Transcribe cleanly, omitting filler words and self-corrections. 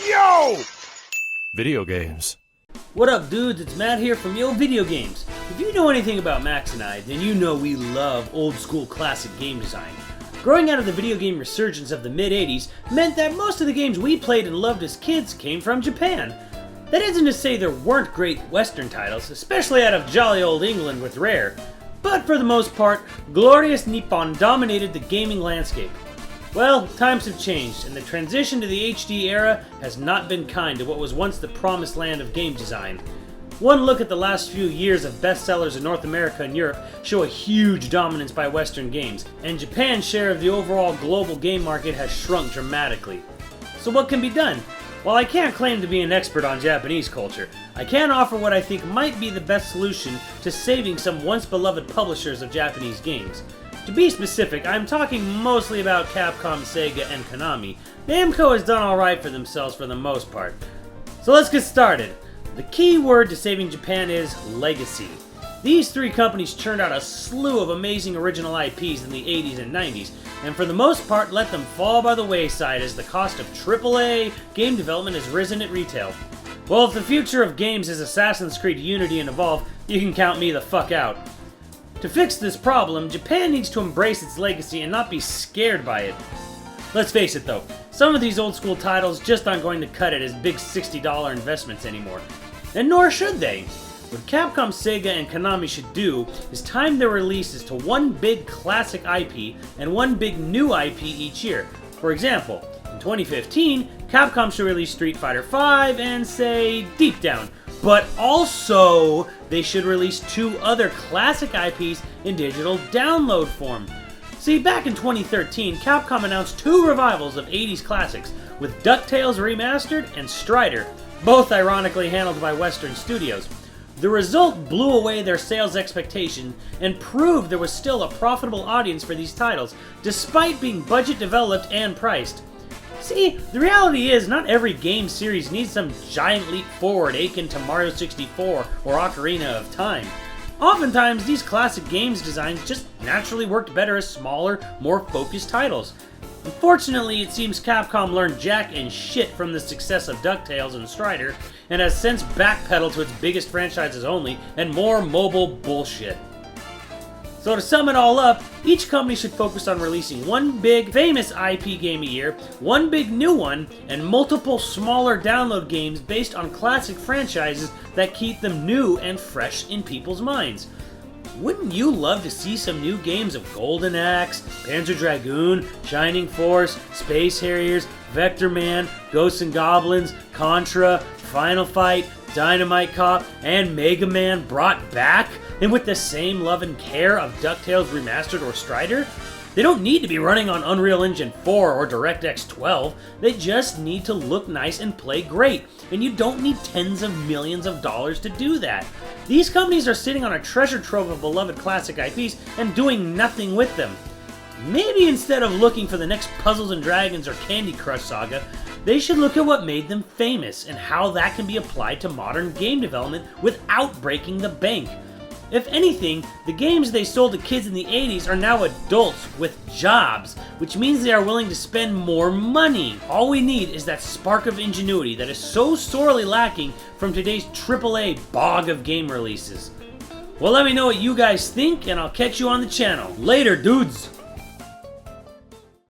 Yo! Video games. What up, dudes? It's Matt here from YoVideogames. If you know anything about Max and I, then you know we love old school classic game design. Growing out of the video game resurgence of the mid-80s meant that most of the games we played and loved as kids came from Japan. That isn't to say there weren't great Western titles, especially out of jolly old England with Rare, but for the most part, glorious Nippon dominated the gaming landscape. Well, times have changed, and the transition to the HD era has not been kind to what was once the promised land of game design. One look at the last few years of bestsellers in North America and Europe show a huge dominance by Western games, and Japan's share of the overall global game market has shrunk dramatically. So what can be done? While I can't claim to be an expert on Japanese culture, I can offer what I think might be the best solution to saving some once beloved publishers of Japanese games. To be specific, I'm talking mostly about Capcom, Sega, and Konami. Namco has done alright for themselves for the most part. So let's get started. The key word to saving Japan is legacy. These three companies churned out a slew of amazing original IPs in the 80s and 90s, and for the most part let them fall by the wayside as the cost of AAA game development has risen at retail. Well, if the future of games is Assassin's Creed Unity and Evolve, you can count me the fuck out. To fix this problem, Japan needs to embrace its legacy and not be scared by it. Let's face it though, some of these old school titles just aren't going to cut it as big $60 investments anymore. And nor should they. What Capcom, Sega, and Konami should do is time their releases to one big classic IP and one big new IP each year. For example, in 2015, Capcom should release Street Fighter V and, say, Deep Down. But also, they should release two other classic IPs in digital download form. See, back in 2013, Capcom announced two revivals of 80s classics, with DuckTales Remastered and Strider, both ironically handled by Western studios. The result blew away their sales expectation and proved there was still a profitable audience for these titles, despite being budget developed and priced. See, the reality is not every game series needs some giant leap forward akin to Mario 64 or Ocarina of Time. Oftentimes, these classic games designs just naturally worked better as smaller, more focused titles. Unfortunately, it seems Capcom learned jack and shit from the success of DuckTales and Strider, and has since backpedaled to its biggest franchises only and more mobile bullshit. So to sum it all up, each company should focus on releasing one big, famous IP game a year, one big new one, and multiple smaller download games based on classic franchises that keep them new and fresh in people's minds. Wouldn't you love to see some new games of Golden Axe, Panzer Dragoon, Shining Force, Space Harriers, Vector Man, Ghosts and Goblins, Contra, Final Fight, Dynamite Cop, and Mega Man brought back, and with the same love and care of DuckTales Remastered or Strider? They don't need to be running on Unreal Engine 4 or DirectX 12, they just need to look nice and play great, and you don't need tens of millions of dollars to do that. These companies are sitting on a treasure trove of beloved classic IPs and doing nothing with them. Maybe instead of looking for the next Puzzles and Dragons or Candy Crush saga, they should look at what made them famous and how that can be applied to modern game development without breaking the bank. If anything, the games they sold to kids in the 80s are now adults with jobs, which means they are willing to spend more money. All we need is that spark of ingenuity that is so sorely lacking from today's AAA bog of game releases. Well, let me know what you guys think, and I'll catch you on the channel. Later, dudes!